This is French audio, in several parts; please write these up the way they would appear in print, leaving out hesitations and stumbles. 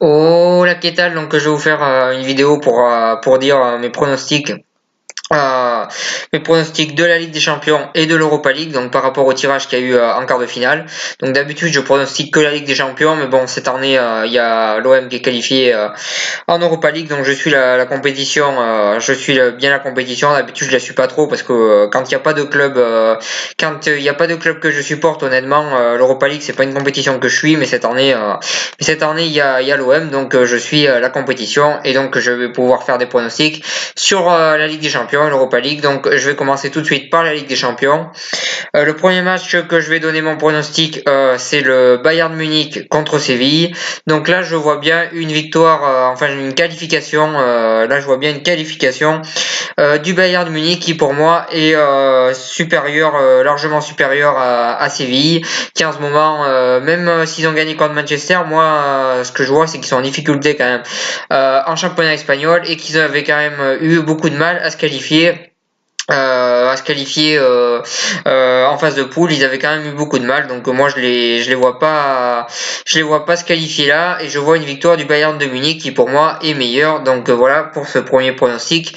Oh la Kétal, donc je vais vous faire une vidéo pour dire euh, mes pronostics de la Ligue des Champions et de l'Europa League, donc par rapport au tirage qu'il y a eu en quart de finale. Donc d'habitude je pronostique que la Ligue des Champions, mais bon cette année il y a l'OM qui est qualifié en Europa League, donc je suis la compétition, bien la compétition. D'habitude je la suis pas trop parce que quand il n'y a pas de club, que je supporte, honnêtement, l'Europa League c'est pas une compétition que je suis, mais cette année il y a l'OM, donc je suis la compétition et donc je vais pouvoir faire des pronostics sur la Ligue des Champions et l'Europa League. Donc je vais commencer tout de suite par la Ligue des Champions. Le premier match que je vais donner mon pronostic, c'est le Bayern Munich contre Séville. Donc là, je vois bien une victoire, enfin une qualification. Là, je vois bien une qualification du Bayern Munich qui, pour moi, est largement supérieur à Séville, qui en ce moment, même s'ils ont gagné contre Manchester, moi, ce que je vois, c'est qu'ils sont en difficulté quand même en championnat espagnol et qu'ils avaient quand même eu beaucoup de mal en phase de poule. Ils avaient quand même eu beaucoup de mal, donc moi je les vois pas se qualifier là, et je vois une victoire du Bayern de Munich qui pour moi est meilleure. Donc voilà pour ce premier pronostic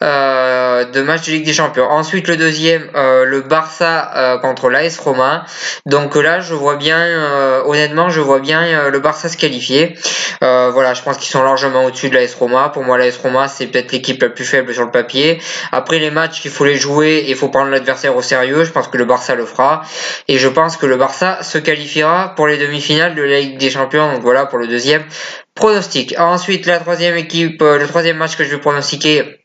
de match de Ligue des Champions. Ensuite le deuxième, le Barça contre l'AS Roma. Donc là honnêtement je vois bien le Barça se qualifier. Voilà, je pense qu'ils sont largement au-dessus de l'AS Roma. Pour moi l'AS Roma c'est peut-être l'équipe la plus faible sur le papier. Après les matchs, il faut les jouer et il faut prendre l'adversaire au sérieux. Je pense que le Barça le fera. Et je pense que le Barça se qualifiera pour les demi-finales de la Ligue des Champions. Donc voilà pour le deuxième pronostic. Ensuite, le troisième match que je vais pronostiquer,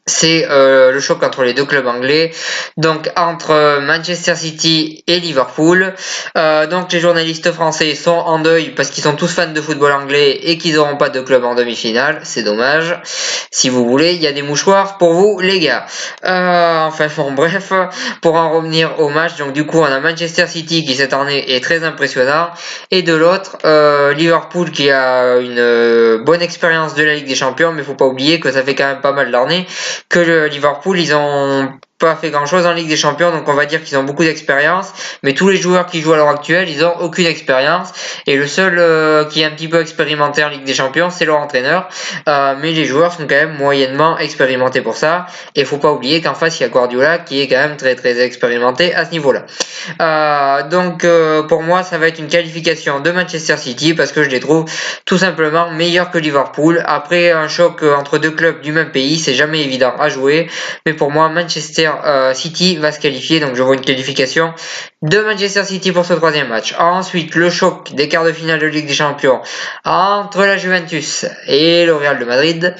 c'est le choc entre les deux clubs anglais, donc entre Manchester City et Liverpool. Donc les journalistes français sont en deuil parce qu'ils sont tous fans de football anglais et qu'ils n'auront pas de club en demi-finale. C'est dommage. Si vous voulez, il y a des mouchoirs pour vous, les gars. Enfin bon, bref, pour en revenir au match, donc du coup on a Manchester City qui cette année est très impressionnant, et de l'autre Liverpool qui a une bonne expérience de la Ligue des Champions, mais faut pas oublier que ça fait quand même pas mal d'années que le Liverpool, ils ont pas fait grand chose en Ligue des Champions, donc on va dire qu'ils ont beaucoup d'expérience, mais tous les joueurs qui jouent à l'heure actuelle, ils ont aucune expérience, et le seul qui est un petit peu expérimenté en Ligue des Champions, c'est leur entraîneur. Mais les joueurs sont quand même moyennement expérimentés pour ça, et faut pas oublier qu'en face il y a Guardiola qui est quand même très très expérimenté à ce niveau-là. Donc pour moi ça va être une qualification de Manchester City parce que je les trouve tout simplement meilleurs que Liverpool. Après un choc entre deux clubs du même pays, c'est jamais évident à jouer, mais pour moi Manchester City va se qualifier, donc je vois une qualification de Manchester City pour ce troisième match. Ensuite le choc des quarts de finale de Ligue des Champions entre la Juventus et le Real de Madrid.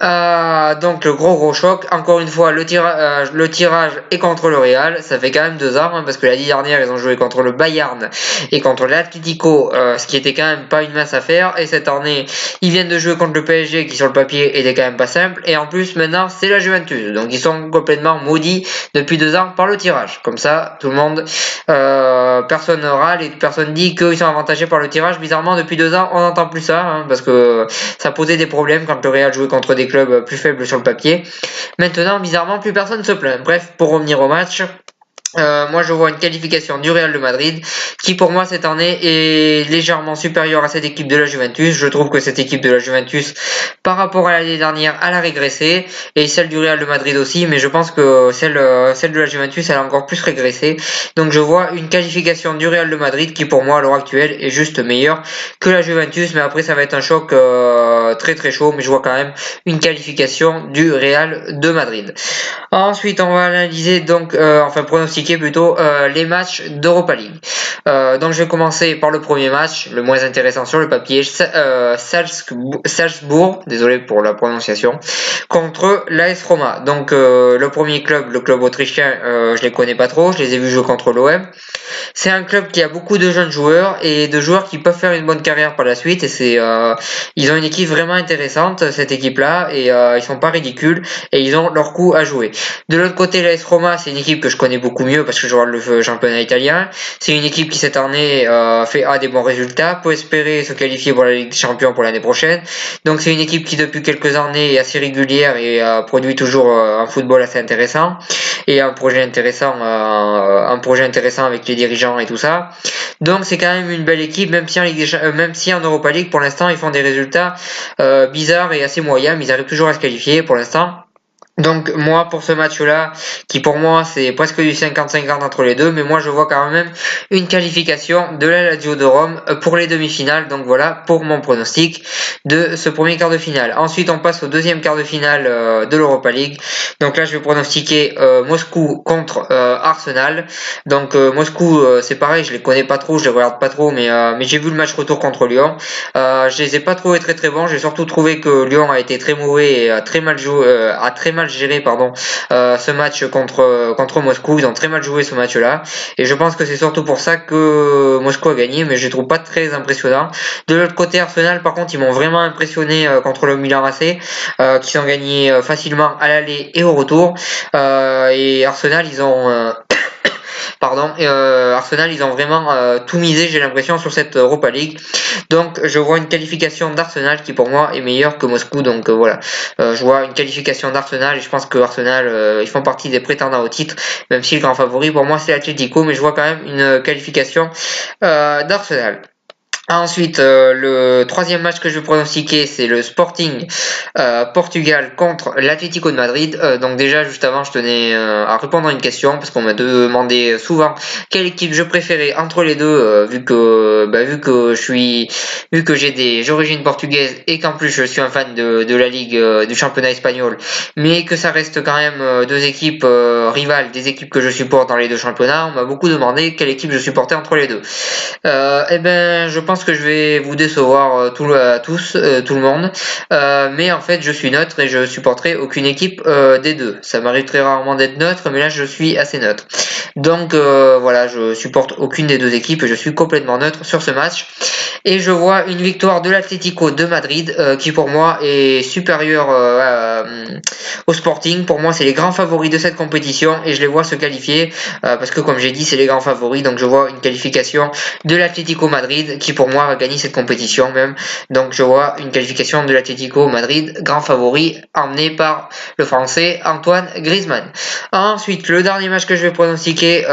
Donc le gros choc, encore une fois le tirage est contre le Real. Ça fait quand même 2 ans, parce que l'année dernière ils ont joué contre le Bayern et contre l'Atlético, ce qui était quand même pas une mince affaire, et cette année ils viennent de jouer contre le PSG qui sur le papier était quand même pas simple, et en plus maintenant c'est la Juventus, donc ils sont complètement maudits depuis 2 ans par le tirage. Comme ça tout le monde, personne ne râle et personne dit qu'ils sont avantagés par le tirage. Bizarrement depuis 2 ans on n'entend plus ça, parce que ça posait des problèmes quand le Real jouait contre des clubs plus faibles sur le papier. Maintenant bizarrement plus personne se plaint. Bref, pour revenir au match, moi je vois une qualification du Real de Madrid qui pour moi cette année est légèrement supérieure à cette équipe de la Juventus. Je trouve que cette équipe de la Juventus par rapport à l'année dernière elle a régressé, et celle du Real de Madrid aussi, mais je pense que celle de la Juventus elle a encore plus régressé. Donc je vois une qualification du Real de Madrid qui pour moi à l'heure actuelle est juste meilleure que la Juventus, mais après ça va être un choc très très chaud, mais je vois quand même une qualification du Real de Madrid. Ensuite, on va analyser pronostiquer plutôt les matchs d'Europa League. Donc, je vais commencer par le premier match, le moins intéressant sur le papier, Salzbourg, désolé pour la prononciation, contre l'AS Roma. Donc, le premier club, le club autrichien, je les connais pas trop, je les ai vus jouer contre l'OM. C'est un club qui a beaucoup de jeunes joueurs et de joueurs qui peuvent faire une bonne carrière par la suite, et ils ont une équipe vraiment intéressante, cette équipe-là, et ils sont pas ridicules et ils ont leur coup à jouer. De l'autre côté, l'AS Roma, c'est une équipe que je connais beaucoup mieux parce que je regarde le championnat italien. C'est une équipe qui cette année a des bons résultats, peut espérer se qualifier pour la Ligue des Champions pour l'année prochaine. Donc c'est une équipe qui depuis quelques années est assez régulière et produit toujours un football assez intéressant et un projet intéressant avec les dirigeants et tout ça. Donc c'est quand même une belle équipe, même si en Europa League pour l'instant ils font des résultats bizarres et assez moyens, mais ils arrivent toujours à se qualifier pour l'instant. Donc moi pour ce match-là, qui pour moi c'est presque du 50-50 entre les deux, mais moi je vois quand même une qualification de la Lazio de Rome pour les demi-finales. Donc voilà pour mon pronostic de ce premier quart de finale. Ensuite on passe au deuxième quart de finale de l'Europa League. Donc là je vais pronostiquer Moscou contre Arsenal. Donc Moscou c'est pareil, je les connais pas trop, je les regarde pas trop, mais j'ai vu le match retour contre Lyon. Je les ai pas trouvés très très bons. J'ai surtout trouvé que Lyon a été très mauvais et a très mal géré ce match contre Moscou. Ils ont très mal joué ce match-là et je pense que c'est surtout pour ça que Moscou a gagné, mais je les trouve pas très impressionnants. De l'autre côté, Arsenal par contre ils m'ont vraiment impressionné contre le Milan AC qui ont gagné facilement à l'aller et au retour et Arsenal Arsenal, ils ont vraiment tout misé, j'ai l'impression, sur cette Europa League. Donc, je vois une qualification d'Arsenal qui, pour moi, est meilleure que Moscou. Donc, voilà. Je vois une qualification d'Arsenal et je pense que Arsenal, ils font partie des prétendants au titre, même si le grand favori, pour moi, c'est l'Atlético, mais je vois quand même une qualification d'Arsenal. Ensuite, le troisième match que je vais pronostiquer, c'est le Sporting Portugal contre l'Atlético de Madrid. Donc déjà, juste avant, je tenais à répondre à une question parce qu'on m'a demandé souvent quelle équipe je préférais entre les deux, vu que j'ai des origines portugaises et qu'en plus je suis un fan de la Ligue du championnat espagnol, mais que ça reste quand même deux équipes rivales, des équipes que je supporte dans les deux championnats. On m'a beaucoup demandé quelle équipe je supportais entre les deux. Je pense que je vais vous décevoir tout le monde, mais en fait je suis neutre et je supporterai aucune équipe des deux. Ça m'arrive très rarement d'être neutre, mais là je suis assez neutre. Donc voilà, je supporte aucune des deux équipes et je suis complètement neutre sur ce match. Et je vois une victoire de l'Atlético de Madrid qui pour moi est supérieure au Sporting. Pour moi c'est les grands favoris de cette compétition et je les vois se qualifier parce que comme j'ai dit c'est les grands favoris, donc je vois une qualification de l'Atlético Madrid qui pour moi va gagner cette compétition même. Donc je vois une qualification de l'Atlético Madrid, grand favori, emmené par le français Antoine Griezmann. Ensuite, le dernier match que je vais pronostiquer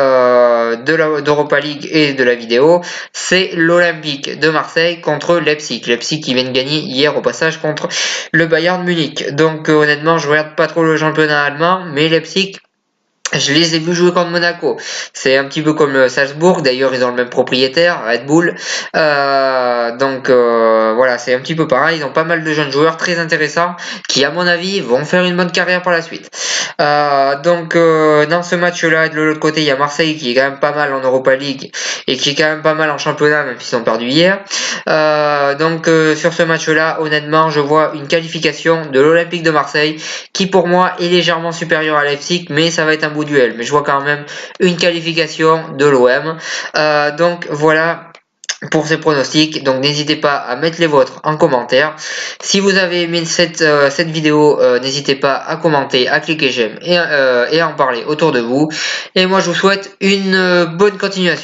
d'Europa League et de la vidéo, c'est l'Olympique de Marseille contre Leipzig. Leipzig qui vient de gagner hier au passage contre le Bayern Munich. Donc honnêtement, je regarde pas trop le championnat allemand, mais Leipzig, je les ai vus jouer contre Monaco. C'est un petit peu comme Salzbourg. D'ailleurs, ils ont le même propriétaire, Red Bull. Voilà, c'est un petit peu pareil. Ils ont pas mal de jeunes joueurs très intéressants qui, à mon avis, vont faire une bonne carrière par la suite. Dans ce match-là, de l'autre côté, il y a Marseille qui est quand même pas mal en Europa League et qui est quand même pas mal en championnat, même s'ils ont perdu hier. Sur ce match-là, honnêtement, je vois une qualification de l'Olympique de Marseille qui, pour moi, est légèrement supérieure à Leipzig, mais ça va être un beau duel. Mais je vois quand même une qualification de l'OM. Donc voilà pour ces pronostics. Donc n'hésitez pas à mettre les vôtres en commentaire. Si vous avez aimé cette vidéo, n'hésitez pas à commenter, à cliquer j'aime et à en parler autour de vous. Et moi je vous souhaite une bonne continuation.